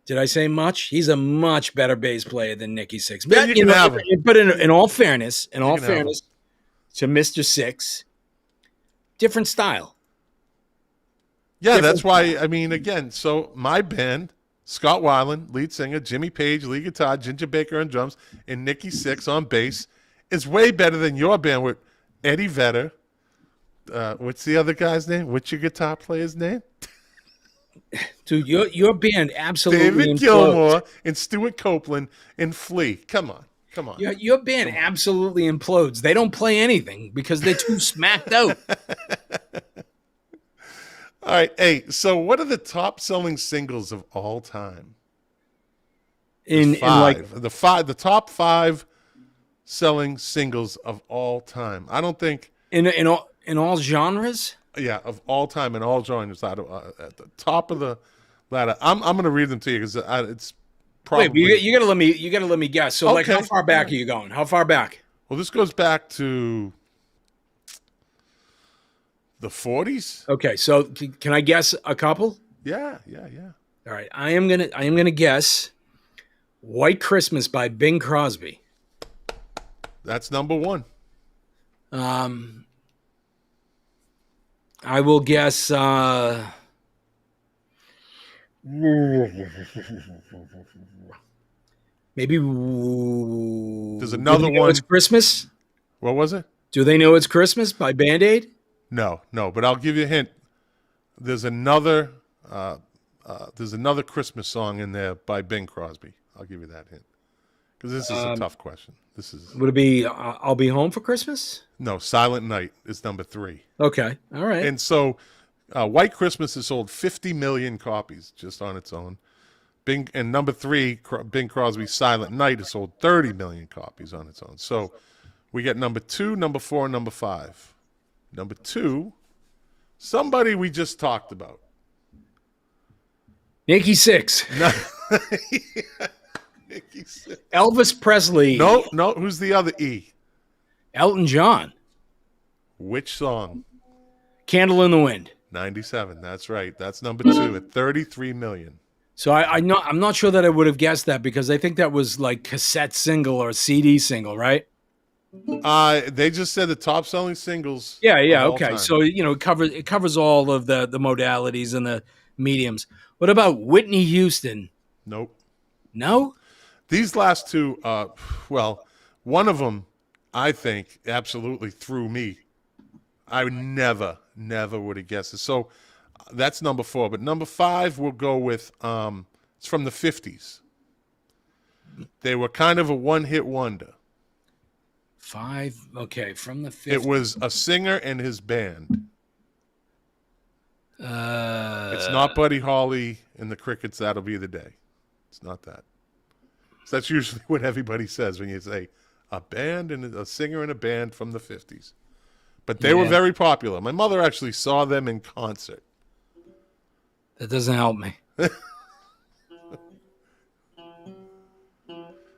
Did I say much? He's a much better bass player than Nikki Sixx. But in all fairness, to Mr. Sixx, different style. Yeah, that's why, I mean, again, so my band, Scott Weiland, lead singer, Jimmy Page, lead guitar, Ginger Baker on drums, and Nikki Sixx on bass, is way better than your band with Eddie Vedder. What's the other guy's name? What's your guitar player's name? Dude, your band absolutely David implodes. Gilmour and Stuart Copeland and Flea. Come on. Your band absolutely implodes. They don't play anything because they're too smacked out. All right. Hey, so what are the top selling singles of all time? The top 5 selling singles of all time. I don't think in all genres. Yeah, of all time in all genres. At the top of the ladder. I'm going to read them to you because it's probably. Wait, you gotta let me guess. So, okay. How far back are you going? How far back? Well, this goes back to the 40s. Okay, so can I guess a couple? Yeah. All right. I am gonna guess White Christmas by Bing Crosby. That's number one. I will guess maybe There's another one. It's Christmas. What was it? Do they know it's Christmas by Band Aid? No, but I'll give you a hint. There's another Christmas song in there by Bing Crosby. I'll give you that hint because this is a tough question. Would it be I'll Be Home for Christmas? No, Silent Night is number 3. Okay, all right. And so, White Christmas has sold 50 million copies just on its own. Bing and number 3, Bing Crosby's Silent Night has sold 30 million copies on its own. So, we get number 2, number 4, and number 5. Number 2, somebody we just talked about. Nikki Sixx. No. Nikki Sixx. Elvis Presley. No. Who's the other E? Elton John. Which song? Candle in the Wind. 97. That's right. That's number 2 at 33 million. So I'm not sure that I would have guessed that because I think that was like cassette single or CD single, right? They just said the top selling singles. Yeah, okay. Time. So it covers all of the modalities and the mediums. What about Whitney Houston? Nope. No? These last two, one of them, I think, absolutely threw me. I would never would have guessed it. So that's number 4. But number 5, we'll go with, it's from the 50s. They were kind of a one-hit wonder. 5, okay, from the 50s. It was a singer and his band. It's not Buddy Holly and the Crickets, That'll Be the Day. It's not that. So that's usually what everybody says when you say a band and a singer and a band from the 50s. But they were very popular. My mother actually saw them in concert. That doesn't help me.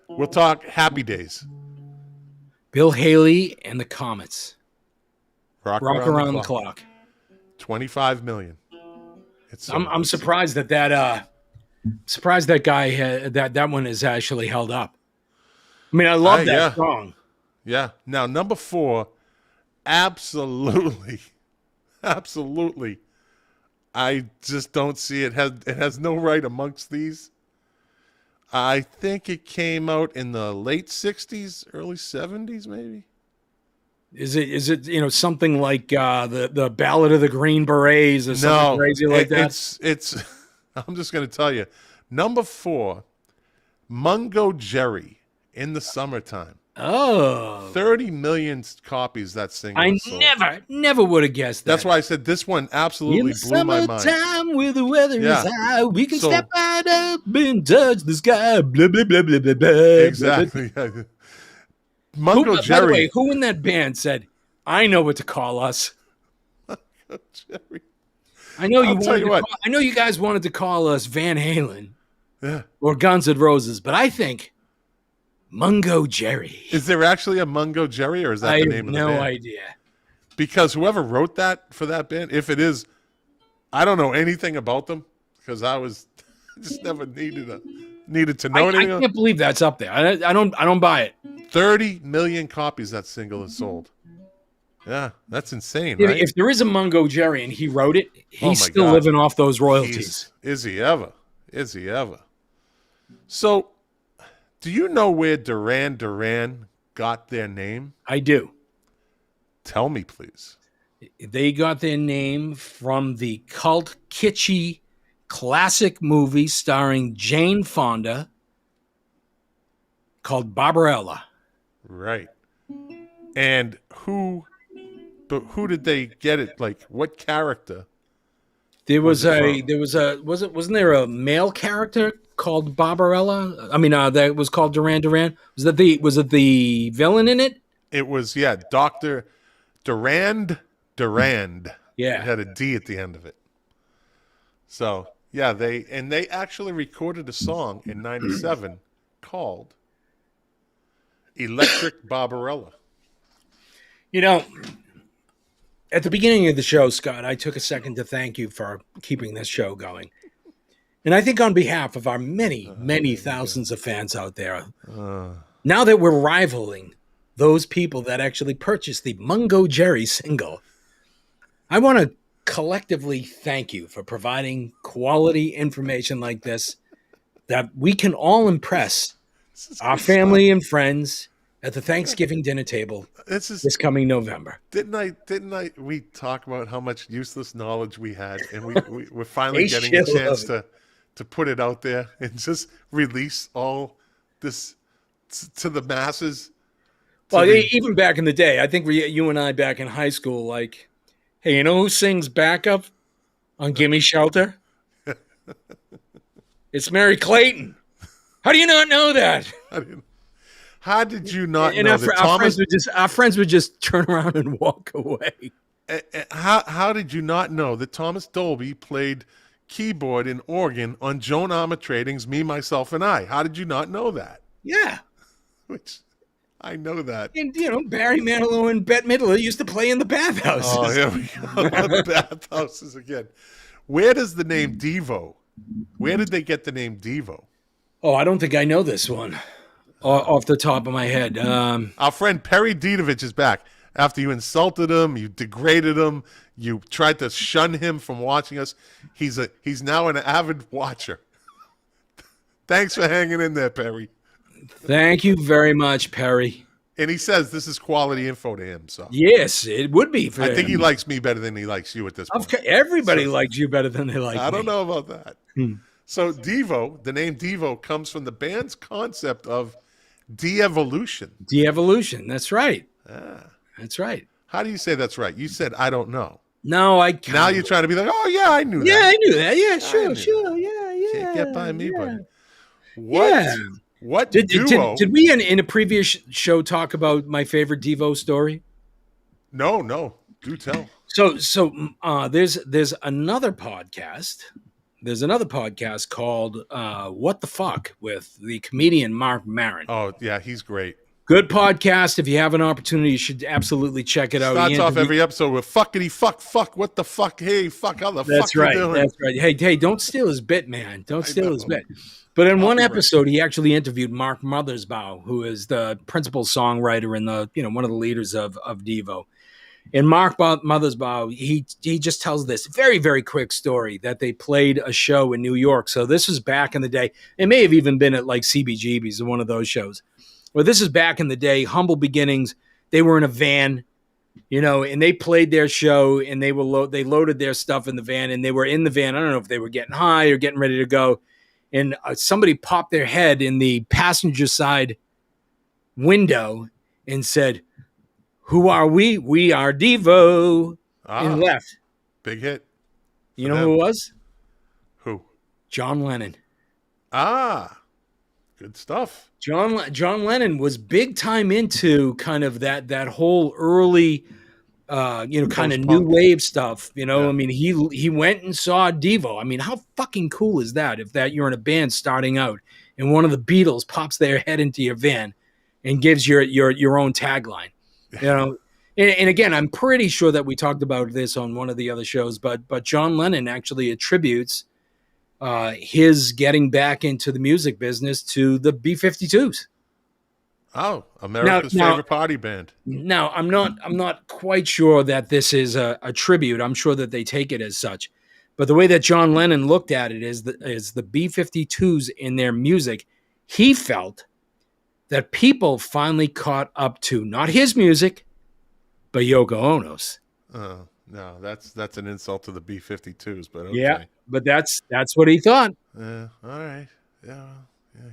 We'll talk Happy Days. Bill Haley and the Comets. Rock Around the Clock. 25 million. I'm surprised that guy that one is actually held up. I mean, I love that song. Yeah. Now, number 4, absolutely. I just don't see it. It has no right amongst these. I think it came out in the late 60s, early 70s, maybe. Is it something like the Ballad of the Green Berets or something crazy like that? It's I'm just going to tell you. Number 4, Mungo Jerry, In the Summertime. Oh. 30 million copies that single. I never would have guessed that. That's why I said this one absolutely blew my mind. Summertime where the weather is high, we can step right up and touch the sky. Blah, blah, blah, blah, blah, blah. Exactly. Mungo Jerry. By the way, who in that band said, I know what to call us? Mungo Jerry. I know you guys wanted to call us Van Halen or Guns N' Roses, but I think Mungo Jerry. Is there actually a Mungo Jerry, or is that the name of the band? I have no idea. Because whoever wrote that for that band, if it is, I don't know anything about them because I just never needed to know anything. I can't believe that's up there. I don't buy it. 30 million copies that single has sold. Yeah, that's insane, right? If there is a Mungo Jerry and he wrote it, he's still living off those royalties. Is he ever? So, do you know where Duran Duran got their name? I do. Tell me, please. They got their name from the cult kitschy classic movie starring Jane Fonda called Barbarella. Right. And who did they get it? Like, what character? Wasn't there a male character called Barbarella? I mean, that was called Duran Duran. Was it the villain in it? It was, Dr. Durand. Yeah. It had a D at the end of it. So, they actually recorded a song in 97 called Electric Barbarella. At the beginning of the show, Scott, I took a second to thank you for keeping this show going. And I think on behalf of our many thousands of fans out there, now that we're rivaling those people that actually purchased the Mungo Jerry single, I want to collectively thank you for providing quality information like this that we can all impress our family and friends at the Thanksgiving dinner table this coming November. We talk about how much useless knowledge we had, and we're finally getting a chance to put it out there and just release all this to the masses. Well, even back in the day, I think you and I back in high school, like, hey, you know who sings backup on Gimme Shelter? It's Mary Clayton. How do you not know that? How did you not know that our friends would just turn around and walk away? How did you not know that Thomas Dolby played keyboard and organ on Joan Armatrading's Me, Myself, and I? How did you not know that? Yeah. Which I know that. And, Barry Manilow and Bette Midler used to play in the bathhouses. Oh, here we go. The bathhouses again. Where does the name Devo, where did they get the name Devo? Oh, I don't think I know this one off the top of my head. Our friend Perry Dietovich is back. After you insulted him, you degraded him, you tried to shun him from watching us. He's now an avid watcher. Thanks for hanging in there, Perry. Thank you very much, Perry. And he says this is quality info to him. So yes, it would be for him. I think he likes me better than he likes you at this point. Everybody likes you better than they like me. I don't know about that. So Devo, the name Devo comes from the band's concept of de-evolution. De-evolution, that's right. Ah. That's right. How do you say that's right? You said, I don't know. No, I can't. Now you're trying to be like, oh, yeah, I knew that. Yeah, I knew that. Yeah, sure. Yeah. Can't get by me, buddy. What did duo? Did we in a previous show talk about my favorite Devo story? No. Do tell. So there's another podcast. There's another podcast called What the Fuck with the comedian Mark Maron. Oh, yeah, he's great. Good podcast. If you have an opportunity, you should absolutely check it out. Starts off every episode with fuckity fuck, what the fuck, hey, fuck, how the fuck you doing? That's right. Hey, don't steal his bit, man. Don't steal his bit. But in one episode, he actually interviewed Mark Mothersbaugh, who is the principal songwriter and one of the leaders of Devo. And Mark Mothersbaugh, he just tells this very, very quick story that they played a show in New York. So this was back in the day. It may have even been at like CBGB's or one of those shows. Well, this is back in the day, humble beginnings. They were in a van, and they played their show, and they loaded their stuff in the van, and they were in the van. I don't know if they were getting high or getting ready to go, and somebody popped their head in the passenger side window and said, "Who are we? We are Devo," and left. Big hit. You know who it was? Who? John Lennon. Good stuff. John Lennon was big time into kind of that whole early, kind of new wave stuff. Yeah. I mean, he went and saw Devo. I mean, how fucking cool is that? If you're in a band starting out and one of the Beatles pops their head into your van and gives your own tagline, And again, I'm pretty sure that we talked about this on one of the other shows, but John Lennon actually attributes his getting back into the music business to the B-52s. Oh, America's favorite party band. Now, I'm not quite sure that this is a tribute. I'm sure that they take it as such. But the way that John Lennon looked at it is the B-52s in their music, he felt that people finally caught up to not his music, but Yoko Ono's. No, that's an insult to the B-52s, but okay. Yeah, but that's what he thought. All right. Yeah,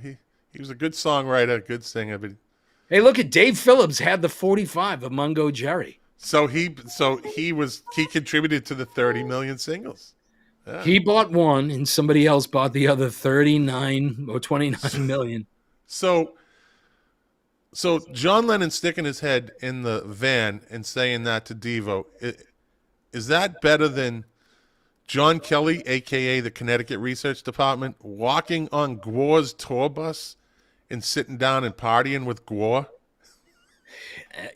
he was a good songwriter, good singer, but hey, look at Dave Phillips had the 45 of Mungo Jerry. So he contributed to the 30 million singles. Yeah. He bought one, and somebody else bought the other 39 or 29 million. So John Lennon sticking his head in the van and saying that to Devo, is that better than John Kelly, a.k.a. the Connecticut Research Department, walking on Gore's tour bus and sitting down and partying with Gore?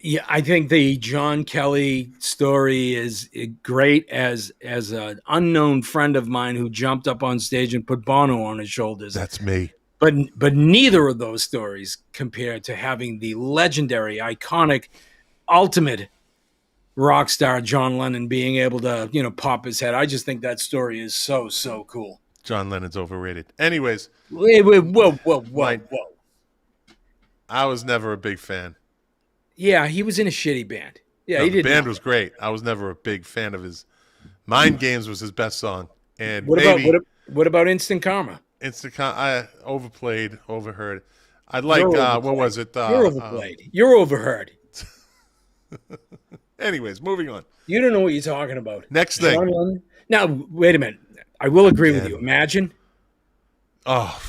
Yeah, I think the John Kelly story is great as an unknown friend of mine who jumped up on stage and put Bono on his shoulders. That's me. But neither of those stories compared to having the legendary, iconic, ultimate rock star John Lennon being able to, pop his head. I just think that story is so cool. John Lennon's overrated. Anyways. Wait, whoa. I was never a big fan. Yeah, he was in a shitty band. Yeah, no, he the did. band was great. I was never a big fan of his. Mind Games was his best song. And what about Instant Karma? Instant Karma, I overheard. I like what was it? You're overplayed. You're overheard. Anyways, moving on. You don't know what you're talking about. Next thing. Now, wait a minute. I will agree with you. Imagine. Oh,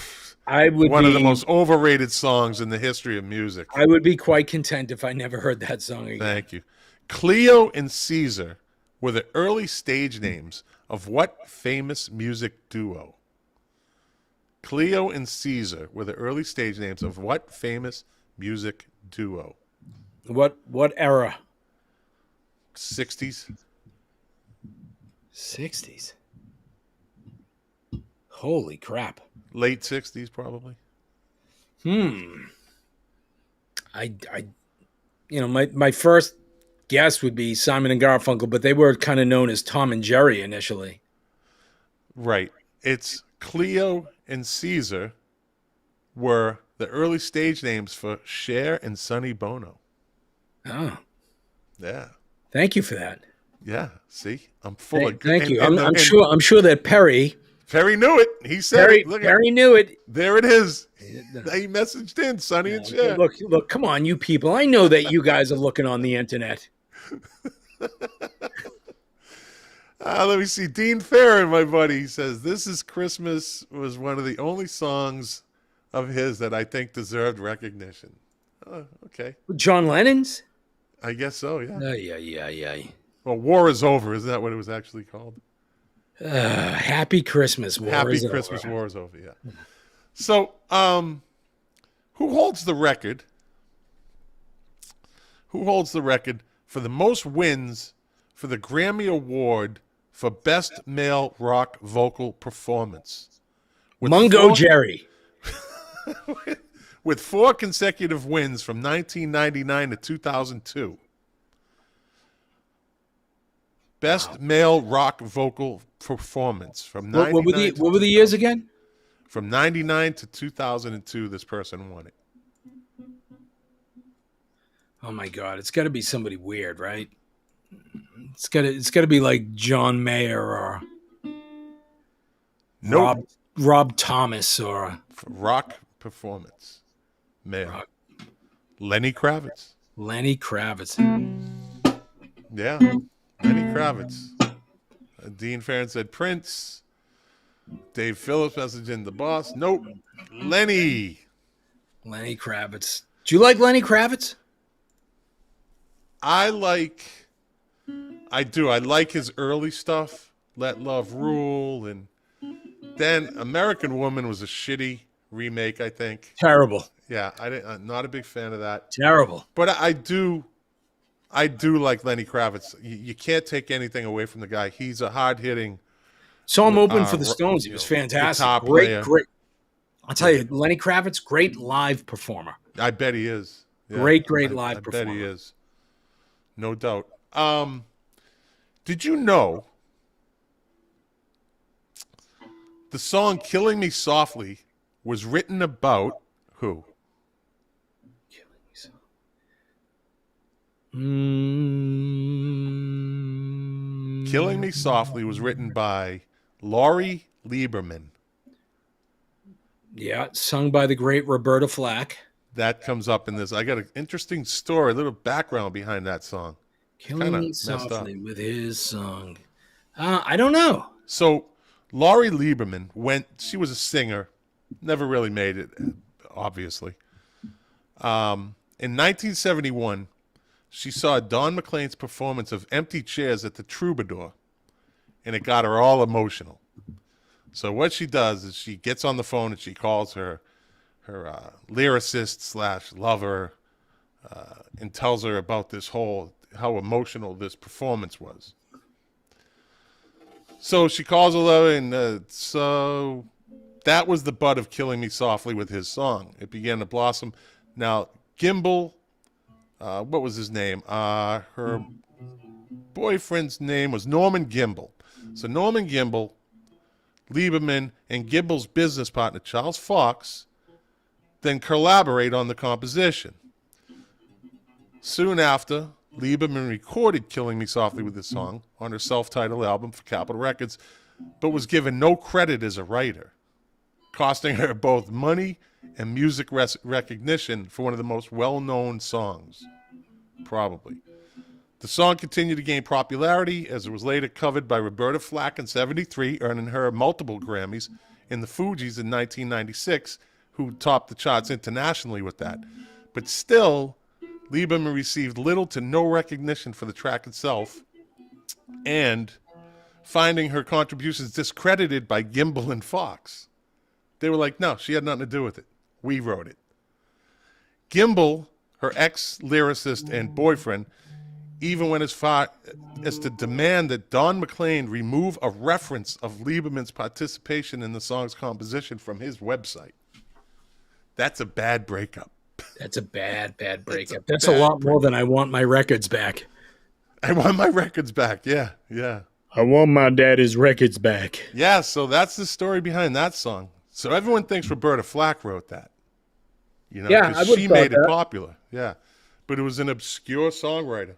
I would one of the most overrated songs in the history of music. I would be quite content if I never heard that song again. Thank you. Cleo and Caesar were the early stage names of what famous music duo? Cleo and Caesar were the early stage names of what famous music duo? What era? 60s. 60s. Holy crap. Late 60s, probably. My first guess would be Simon and Garfunkel, but they were kind of known as Tom and Jerry initially. Right. It's Cleo and Caesar were the early stage names for Cher and Sonny Bono. Oh. Yeah. Thank you for that. Yeah. See? I'm full of... Thank you. I'm sure that Perry knew it. He said it. Perry knew it. There it is. He messaged in, Sonny and Cher. Look, come on, you people. I know that you guys are looking on the internet. Let me see. Dean Farron, my buddy, he says, This Is Christmas was one of the only songs of his that I think deserved recognition. Oh, okay. John Lennon's? I guess so, yeah. Yeah. Well, War is Over. Isn't that what it was actually called? Happy Christmas, War Happy is Christmas, over. War is Over, yeah. So, who holds the record? Who holds the record for the most wins for the Grammy Award for Best Male Rock Vocal Performance? Mungo Jerry. With 4 consecutive wins from 1999 to 2002. Best male rock vocal performance from 99 what were the years again? From 99 to 2002, this person won it. Oh my God! It's got to be somebody weird, right? It's got to be like John Mayer or Nope. Rob Thomas or For rock performance. Male. Lenny Kravitz. Lenny Kravitz. Yeah, Lenny Kravitz. Dean Farron said Prince. Dave Phillips messaged in the boss. Nope. Lenny Kravitz. Do you like Lenny Kravitz? I do. I like his early stuff. Let Love Rule. And then American Woman was a shitty remake, I think. Terrible. Yeah, I'm not a big fan of that. Terrible. But I do like Lenny Kravitz. You can't take anything away from the guy. He's a hard-hitting. Saw him open for the Stones. He was fantastic. Great. I'll tell you, Lenny Kravitz, great live performer. I bet he is. Yeah, great live performer. I bet he is. No doubt. Did you know the song Killing Me Softly was written about who? Killing Me Softly was written by Laurie Lieberman. Yeah, sung by the great Roberta Flack. That comes up in this. I got an interesting story, a little background behind that song. Killing Me Softly with his song. I don't know. So Laurie Lieberman she was a singer, never really made it, obviously. In 1971, she saw Don McLean's performance of Empty Chairs at the Troubadour, and it got her all emotional. So what she does is she gets on the phone and she calls her lyricist / lover, and tells her about how emotional this performance was. So she calls her lover, and so that was the butt of Killing Me Softly with his song. It began to blossom. Now, Gimbel, what was his name? Her boyfriend's name was Norman Gimbel. So Norman Gimbel, Lieberman, and Gimbel's business partner, Charles Fox, then collaborate on the composition. Soon after, Lieberman recorded Killing Me Softly with this song on her self-titled album for Capitol Records, but was given no credit as a writer, costing her both money and music recognition for one of the most well-known songs, probably. The song continued to gain popularity as it was later covered by Roberta Flack in '73, earning her multiple Grammys, and the Fugees in 1996, who topped the charts internationally with that. But still, Lieberman received little to no recognition for the track itself, and finding her contributions discredited by Gimbel and Fox. They were like, no, she had nothing to do with it. We wrote it. Gimbel, her ex-lyricist and boyfriend, even went as far as to demand that Don McLean remove a reference of Lieberman's participation in the song's composition from his website. That's a bad breakup. That's a bad breakup. That's a lot more than I want my records back. I want my records back. Yeah. I want my daddy's records back. Yeah, so that's the story behind that song. So everyone thinks Roberta Flack wrote that. Yeah, she made it popular. Yeah. But it was an obscure songwriter.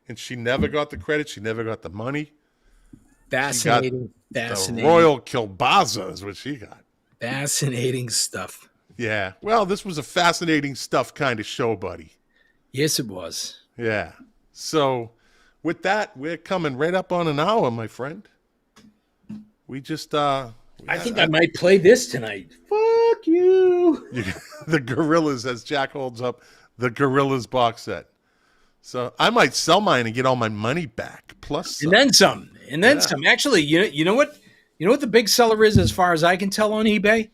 And she never got the credit. She never got the money. Fascinating. The Royal Kielbasa is what she got. Fascinating stuff. Yeah. Well, this was a fascinating stuff kind of show, buddy. Yes, it was. Yeah. So with that, we're coming right up on an hour, my friend. We just I think I might play this tonight. Fuck you. The Gorillas, as Jack holds up, the Gorillas box set. So I might sell mine and get all my money back, plus some. And then some. Actually, you know what the big seller is, as far as I can tell, on eBay?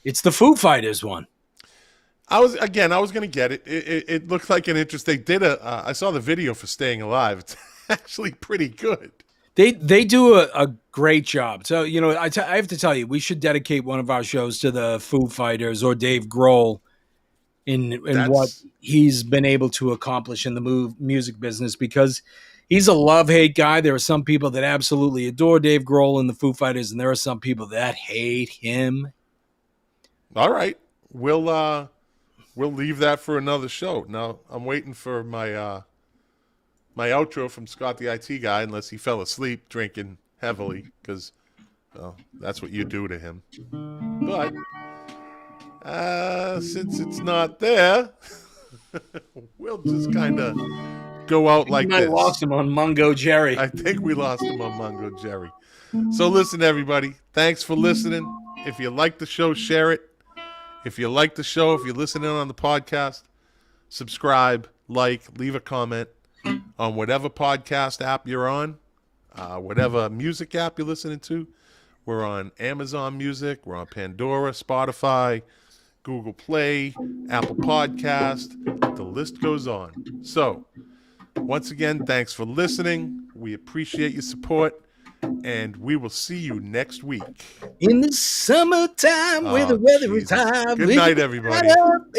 It's the Foo Fighters one. I was going to get it. It looked like an interest. They did I saw the video for Staying Alive. It's actually pretty good. They do a great job. So, I have to tell you, we should dedicate one of our shows to the Foo Fighters or Dave Grohl in what he's been able to accomplish in the music business, because he's a love-hate guy. There are some people that absolutely adore Dave Grohl and the Foo Fighters, and there are some people that hate him. All right. We'll leave that for another show. Now, I'm waiting for my my outro from Scott the IT guy, unless he fell asleep drinking heavily, because that's what you do to him. But since it's not there, we'll just kind of go out like this. I lost him on Mungo Jerry. I think we lost him on Mungo Jerry. So listen, everybody. Thanks for listening. If you like the show, share it. If you like the show, if you're listening on the podcast, subscribe, leave a comment on whatever podcast app you're on, whatever music app you're listening to. We're on Amazon Music. We're on Pandora, Spotify, Google Play, Apple Podcast. The list goes on. So, once again, thanks for listening. We appreciate your support, and we will see you next week. In the summertime, where the weather is high. Good night, everybody.